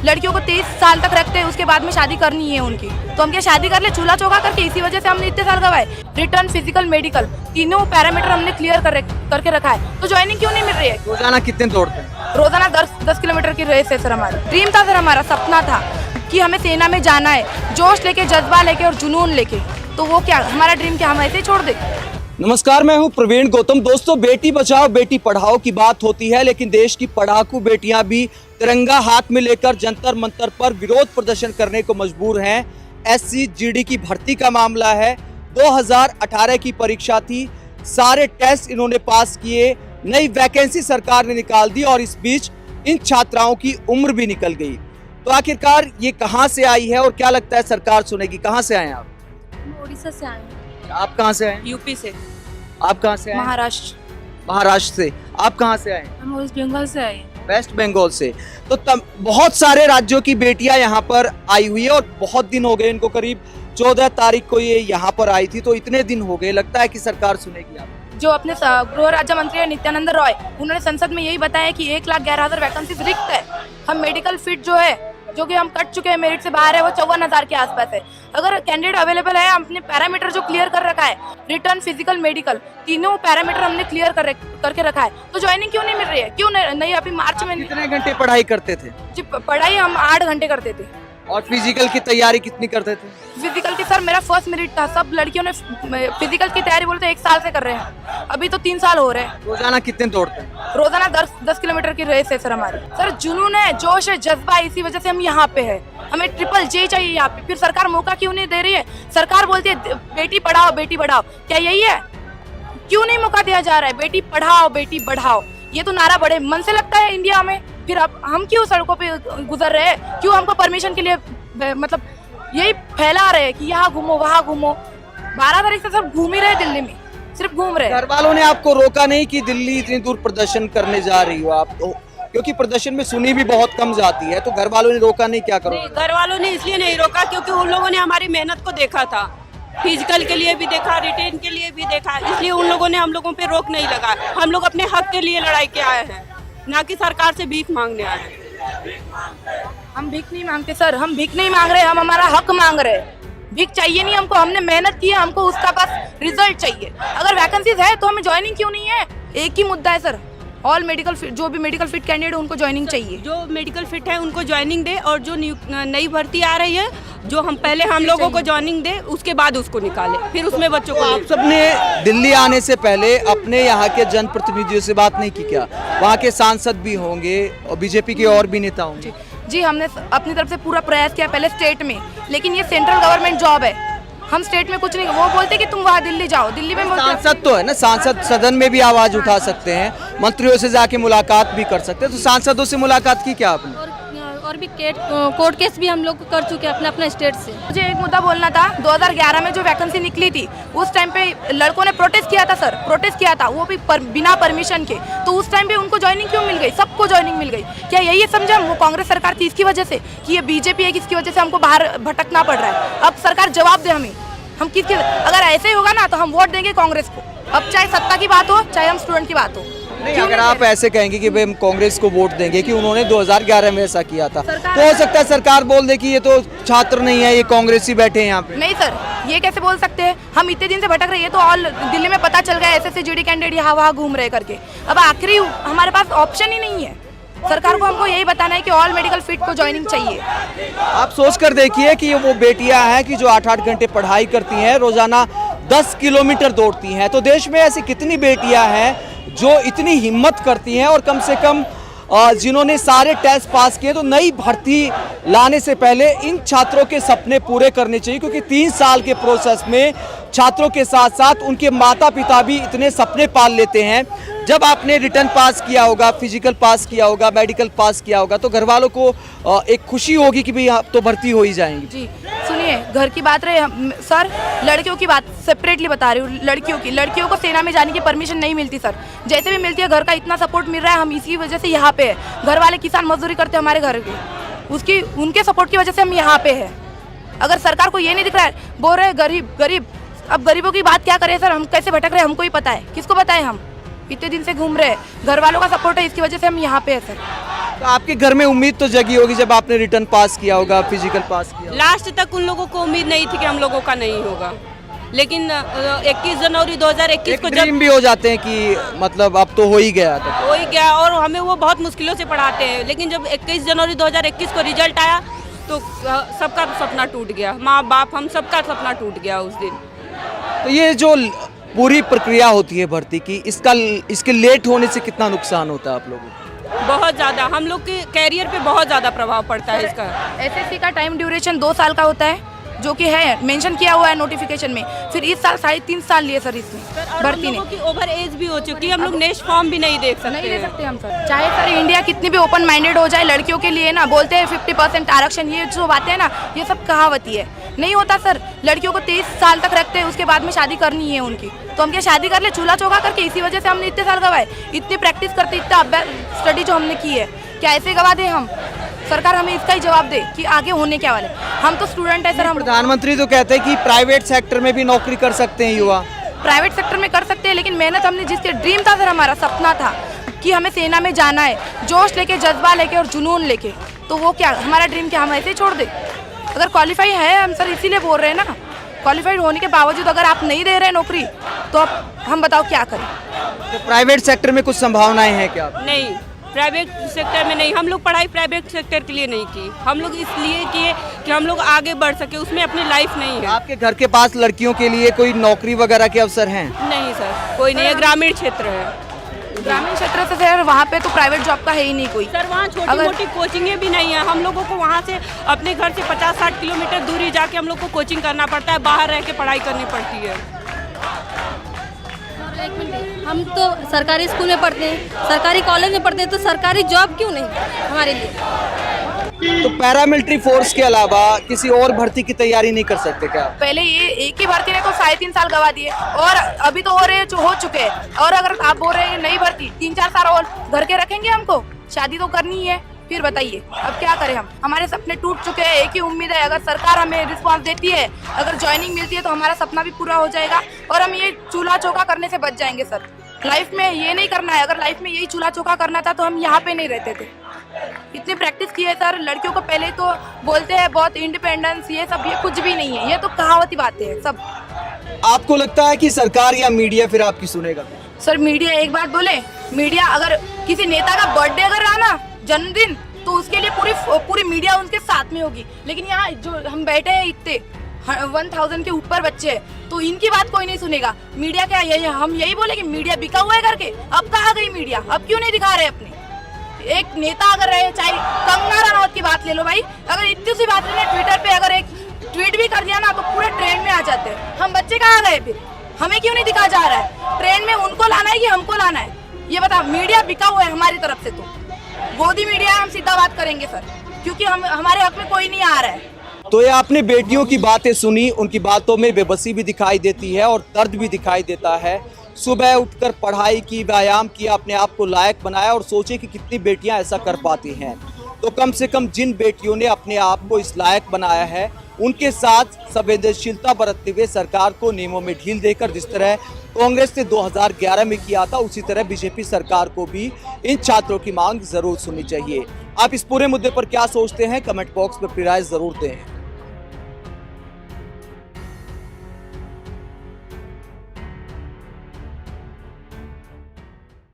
लड़कियों को 23 साल तक रखते हैं, उसके बाद में शादी करनी है उनकी, तो हम क्या शादी कर ले चूल्हा चौका करके? इसी वजह से हमने इतने साल गवाए। रिटर्न, फिजिकल, मेडिकल तीनों पैरामीटर हमने क्लियर करके रखा है, तो ज्वाइनिंग क्यों नहीं मिल रही है? रोजाना कितने दौड़ते हैं? रोजाना 10 किलोमीटर की रेस है सर। हमारा ड्रीम था सर, हमारा सपना था कि हमें सेना में जाना है, जोश लेके, जज्बा लेके और जुनून लेके। तो वो क्या हमारा ड्रीम क्या हम ऐसे ही छोड़ दे? नमस्कार, मैं हूं प्रवीण गौतम। दोस्तों, बेटी बचाओ बेटी पढ़ाओ की बात होती है, लेकिन देश की पढ़ाकू बेटियां भी तिरंगा हाथ में लेकर जंतर मंतर पर विरोध प्रदर्शन करने को मजबूर हैं। SCGD की भर्ती का मामला है। 2018 की परीक्षा थी, सारे टेस्ट इन्होंने पास किए, नई वैकेंसी सरकार ने निकाल दी और इस बीच इन छात्राओं की उम्र भी निकल गई। तो आखिरकार ये कहां से आई है और क्या लगता है सरकार सुनेगी? कहां से आए हैं आप? उड़ीसा से आए, आप कहां से आए? यूपी से, आप कहां से आए? महाराष्ट्र। महाराष्ट्र से। आप कहां से आए? हम वेस्ट बंगाल से आए। वेस्ट बंगाल से। तो बहुत सारे राज्यों की बेटियां यहाँ पर आई हुई है और बहुत दिन हो गए इनको। करीब 14 तारीख को ये यहाँ पर आई थी, तो इतने दिन हो गए। लगता है कि सरकार सुनेगी आप? जो अपने गृह राज्य मंत्री है नित्यानंद रॉय, उन्होंने संसद में यही बताया कि 1,11,000 वैकेंसीज रिक्त है। हम मेडिकल फिट जो है, जो कि हम कट चुके हैं, मेरिट से बाहर है, वो 54,000 के आसपास है। अगर कैंडिडेट अवेलेबल है, हमने पैरामीटर जो क्लियर कर रखा है, रिटर्न, फिजिकल, मेडिकल तीनों पैरामीटर हमने क्लियर करके रखा है, तो ज्वाइनिंग क्यों नहीं मिल रही है? क्यों नहीं? अभी मार्च में। कितने घंटे पढ़ाई करते थे? जी, पढ़ाई हम 8 घंटे करते थे। और फिजिकल की तैयारी कितनी करते थे? फिजिकल की सर मेरा फर्स्ट मेरिट था। सब लड़कियों ने फिजिकल की तैयारी बोलते 1 साल से कर रहे हैं, अभी तो 3 साल हो रहे हैं। रोजाना कितने दौड़ते हैं? रोजाना 10 किलोमीटर की रेस है सर हमारी। सर जुनून है, जोश है, जज्बा है, इसी वजह से हम यहाँ पे है। हमें ट्रिपल J चाहिए यहाँ पे। फिर सरकार मौका क्यों नहीं दे रही है? सरकार बोलती है बेटी पढ़ाओ बेटी बढ़ाओ, क्या यही है? क्यों नहीं मौका दिया जा रहा है? बेटी पढ़ाओ बेटी बढ़ाओ, ये तो नारा बड़े मन से लगता है इंडिया में। फिर अब हम क्यों सड़कों पे गुजर रहे हैं? क्यों हमको परमिशन के लिए मतलब यही फैला रहे हैं कि यहाँ घूमो वहाँ घूमो? 12 तारीख से सब घूम ही रहे, दिल्ली में सिर्फ घूम रहे। घर वालों ने आपको रोका नहीं कि दिल्ली इतनी दूर प्रदर्शन करने जा रही हो आप? तो क्योंकि प्रदर्शन में सुनी भी बहुत कम जाती है, तो घर वालों ने रोका नहीं? क्या करो? घर वालों ने इसलिए नहीं रोका क्योंकि उन लोगों ने हमारी मेहनत को देखा था, फिजिकल के लिए भी देखा, रिटेन के लिए भी देखा, इसलिए उन लोगों ने हम लोगों पे रोक नहीं लगा। हम लोग अपने हक के लिए लड़ाई के आए हैं, ना कि सरकार से भीख मांगने आए हैं। हम भीख नहीं मांगते सर, हम भीख नहीं मांग रहे, हम हमारा हक मांग रहे हैं। भीख चाहिए नहीं हमको, हमने मेहनत की है, हमको उसका बस रिजल्ट चाहिए। अगर वैकेंसीज है तो हमें ज्वाइनिंग क्यों नहीं है? एक ही मुद्दा है सर, ऑल मेडिकल फिट, जो भी मेडिकल फिट कैंडिडेट उनको ज्वाइनिंग चाहिए। जो मेडिकल फिट है उनको ज्वाइनिंग दे, और जो नई भर्ती आ रही है, जो हम लोगों को ज्वाइनिंग दे, उसके बाद उसको निकाले, फिर उसमें बच्चों को। आप सबने दिल्ली आने से पहले अपने यहाँ के जनप्रतिनिधियों से बात नहीं की क्या? वहाँ के सांसद भी होंगे और बीजेपी के और भी नेता होंगे। जी, हमने अपनी तरफ से पूरा प्रयास किया पहले स्टेट में, लेकिन ये सेंट्रल गवर्नमेंट जॉब है, हम स्टेट में कुछ नहीं। वो बोलते कि तुम वहाँ दिल्ली जाओ, दिल्ली में सांसद तो है ना, सांसद सदन में भी आवाज उठा सकते हैं, मंत्रियों से जाके मुलाकात भी कर सकते हैं। तो सांसदों से मुलाकात की क्या आपने? और भी कोर्ट केस भी हम लोग कर चुके हैं अपने अपने स्टेट से। मुझे एक मुद्दा बोलना था। 2011 में जो वैकेंसी निकली थी, उस टाइम पे लड़कों ने प्रोटेस्ट किया था सर, प्रोटेस्ट किया था, वो भी बिना परमिशन के। तो उस टाइम पे उनको ज्वाइनिंग क्यों मिल गई? सबको ज्वाइनिंग मिल गई। क्या यही समझा वो कांग्रेस सरकार थी इसकी वजह से कि ये बीजेपी है किसकी वजह से हमको बाहर भटकना पड़ रहा है? अब सरकार जवाब दे हमें, हम किसके? अगर ऐसे ही होगा ना तो हम वोट देंगे कांग्रेस को, अब चाहे सत्ता की बात हो चाहे हम स्टूडेंट की बात हो। नहीं, अगर आप ऐसे कहेंगे कि भाई हम कांग्रेस को वोट देंगे कि उन्होंने 2011 में ऐसा किया था, तो हो सकता है सरकार बोल दे कि ये तो छात्र नहीं है, ये कांग्रेसी बैठे हैं यहाँ पे। नहीं सर, ये कैसे बोल सकते हैं? हम इतने दिन से भटक रहे हैं, तो ऑल दिल्ली में पता चल गया SSCGD कैंडिडेट यहाँ वहाँ घूम रहे करके। अब आखिरी हमारे पास ऑप्शन ही नहीं है। सरकार को हमको यही बताना है कि ऑल मेडिकल फिट को ज्वाइनिंग चाहिए। आप सोच कर देखिए कि वो बेटियां हैं कि जो 8-8 घंटे पढ़ाई करती हैं, रोजाना 10 किलोमीटर दौड़ती हैं। तो देश में ऐसी कितनी बेटियां हैं जो इतनी हिम्मत करती हैं और कम से कम जिन्होंने सारे टेस्ट पास किए? तो नई भर्ती लाने से पहले इन छात्रों के सपने पूरे करने चाहिए, क्योंकि 3 साल के प्रोसेस में छात्रों के साथ साथ उनके माता पिता भी इतने सपने पाल लेते हैं। जब आपने रिटर्न पास किया होगा, फिजिकल पास किया होगा, मेडिकल पास किया होगा, तो घर वालों को एक खुशी होगी कि भाई आप तो भर्ती हो ही जाएंगे। जी सुनिए, घर की बात रहे सर, लड़कियों की बात सेपरेटली बता रही हूँ। लड़कियों को सेना में जाने की परमिशन नहीं मिलती सर, जैसे भी मिलती है घर का इतना सपोर्ट मिल रहा है, हम इसी वजह से यहाँ पे है। घर वाले किसान मजदूरी करते हैं हमारे घर के, उनके सपोर्ट की वजह से हम यहाँ पे है। अगर सरकार को ये नहीं दिख रहा है, बोल रहे गरीब, अब गरीबों की बात क्या करें सर? हम कैसे भटक रहे हैं हमको ही पता है, किसको पता है? हम इतने दिन से घूम रहे हैं, घर वालों का सपोर्ट है, इसकी वजह से हम यहाँ पे है सर। तो आपके घर में उम्मीद तो जगी होगी जब आपने रिटर्न पास किया होगा, फिजिकल पास किया होगा। लास्ट तक उन लोगों को उम्मीद नहीं थी कि हम लोगों का नहीं होगा, लेकिन 21 जनवरी 2021 को जब ड्रीम भी हो जाते हैं कि मतलब अब तो हो ही गया था। हो ही गया, और हमें वो बहुत मुश्किलों से पढ़ाते हैं, लेकिन जब 21 जनवरी 2021 को रिजल्ट आया तो सबका सपना टूट गया, माँ बाप हम सबका सपना टूट गया उस दिन। तो ये जो पूरी प्रक्रिया होती है भर्ती की, इसके लेट होने से कितना नुकसान होता है आप लोगों को? बहुत ज़्यादा, हम लोग के कैरियर पे बहुत ज़्यादा प्रभाव पड़ता है इसका। एसएससी का टाइम ड्यूरेशन 2 साल का होता है, जो कि है मेंशन किया हुआ है नोटिफिकेशन में। फिर इस साल 3.5 साल लिए सर इसमें भर्ती हम ने। लोगों की ओवर एज भी हो चुकी है, हम लोग नेक्स्ट फॉर्म भी नहीं देख सकते। नहीं दे सकते हम सर, चाहे सर इंडिया कितनी भी ओपन माइंडेड हो जाए, लड़कियों के लिए ना बोलते हैं 50% आरक्षण, ये जो बातें हैं ना, ये सब कहावती है, नहीं होता सर। लड़कियों को 23 साल तक रखते हैं, उसके बाद में शादी करनी है उनकी, तो हम क्या शादी कर ले चूल्हा चौका करके? इसी वजह से हमने इतने साल गवाए, इतनी प्रैक्टिस करते, इतना अभ्यास स्टडी जो हमने की है, क्या ऐसे गवा दे हम? सरकार हमें इसका ही जवाब दे कि आगे होने क्या वाले। हम तो स्टूडेंट है सर। हम प्रधानमंत्री तो कहते हैं कि प्राइवेट सेक्टर में भी नौकरी कर सकते हैं युवा। प्राइवेट सेक्टर में कर सकते हैं, लेकिन मेहनत हमने जिसके ड्रीम था सर, हमारा सपना था कि हमें सेना में जाना है, जोश लेके, जज्बा लेके और जुनून लेके, तो वो क्या हमारा ड्रीम क्या हम ऐसे ही छोड़ दे? अगर क्वालिफाई है हम सर, इसीलिए बोल रहे हैं ना, क्वालिफाइड होने के बावजूद अगर आप नहीं दे रहे नौकरी, तो अब हम बताओ क्या करें? तो प्राइवेट सेक्टर में कुछ संभावनाएं हैं क्या? नहीं, प्राइवेट सेक्टर में नहीं, हम लोग पढ़ाई प्राइवेट सेक्टर के लिए नहीं की, हम लोग इसलिए किए कि हम लोग आगे बढ़ सके, उसमें अपनी लाइफ नहीं है। आपके घर के पास लड़कियों के लिए कोई नौकरी वगैरह के अवसर हैं? नहीं सर, कोई नहीं है, ग्रामीण क्षेत्र है। ग्रामीण क्षेत्र से सर वहाँ पे तो प्राइवेट जॉब का है ही नहीं कोई सर, वहाँ छोटी मोटी कोचिंगें भी नहीं है, हम लोगों को वहाँ से अपने घर से 50-60 किलोमीटर दूरी जाके हम लोग को कोचिंग करना पड़ता है, बाहर रह के पढ़ाई करनी पड़ती है। हम तो सरकारी स्कूल में पढ़ते हैं, सरकारी कॉलेज में पढ़ते हैं, तो सरकारी जॉब क्यों नहीं हमारे लिए? तो पैरामिलिट्री फोर्स के अलावा किसी और भर्ती की तैयारी नहीं कर सकते क्या? पहले ये एक ही भर्ती ने तो 3.5 साल गवा दिए, और अभी तो हो चुके हैं, और अगर आप बोल रहे हैं नई भर्ती 3-4 साल और घर के रखेंगे हमको, शादी तो करनी है, फिर बताइए अब क्या करें हम? हमारे सपने टूट चुके हैं, एक ही उम्मीद है, अगर सरकार हमें रिस्पांस देती है, अगर ज्वाइनिंग मिलती है, तो हमारा सपना भी पूरा हो जाएगा और हम ये चूल्हा चौका करने से बच जाएंगे सर। लाइफ में ये नहीं करना है, अगर लाइफ में यही चूल्हा चौका करना था तो हम यहाँ पे नहीं रहते थे। इतनी प्रैक्टिस की है सर, लड़कियों को पहले तो बोलते हैं बहुत इंडिपेंडेंस, ये सब, ये कुछ भी नहीं है, ये तो कहावती बातें हैं सब। आपको लगता है कि सरकार या मीडिया फिर आपकी सुनेगा? सर मीडिया एक बात बोले, मीडिया अगर किसी नेता का बर्थडे अगर रहा ना, जन्मदिन, तो उसके लिए पूरी मीडिया उनके साथ में होगी, लेकिन यहाँ जो हम बैठे हैं इतने 1000 के ऊपर बच्चे हैं, तो इनकी बात कोई नहीं सुनेगा। मीडिया क्या यही हम यही बोले कि मीडिया बिका हुआ है करके? अब कहाँ गई मीडिया? अब क्यों नहीं दिखा रहे अपने? एक नेता अगर रहे, चाहे कंगना रनौत की बात ले लो भाई, अगर इतनी सी बात लेना, ट्विटर पे अगर एक ट्वीट भी कर दिया ना, तो पूरे ट्रेंड में आ जाते हैं। हम बच्चे कहाँ गए फिर? हमें क्यों नहीं दिखा जा रहा है? ट्रेंड में उनको लाना है कि हमको लाना है? ये बता, मीडिया बिका हुआ है हमारी तरफ से, तो गोदी मीडिया हम सीधा बात करेंगे सर, क्योंकि हम हमारे हक में कोई नहीं आ रहा है। तो ये आपने बेटियों की बातें सुनी, उनकी बातों में बेबसी भी दिखाई देती है और दर्द भी दिखाई देता है। सुबह उठकर पढ़ाई की, व्यायाम किया, अपने आप को लायक बनाया और सोचे कि कितनी बेटियां ऐसा कर पाती हैं। तो कम से कम जिन बेटियों ने अपने आप को इस लायक बनाया है, उनके साथ संवेदनशीलता बरतते हुए सरकार को नियमों में ढील देकर, जिस तरह कांग्रेस ने 2011 में किया था, उसी तरह बीजेपी सरकार को भी इन छात्रों की मांग जरूर सुननी चाहिए। आप इस पूरे मुद्दे पर क्या सोचते हैं? कमेंट बॉक्स में अपनी राय जरूर दें।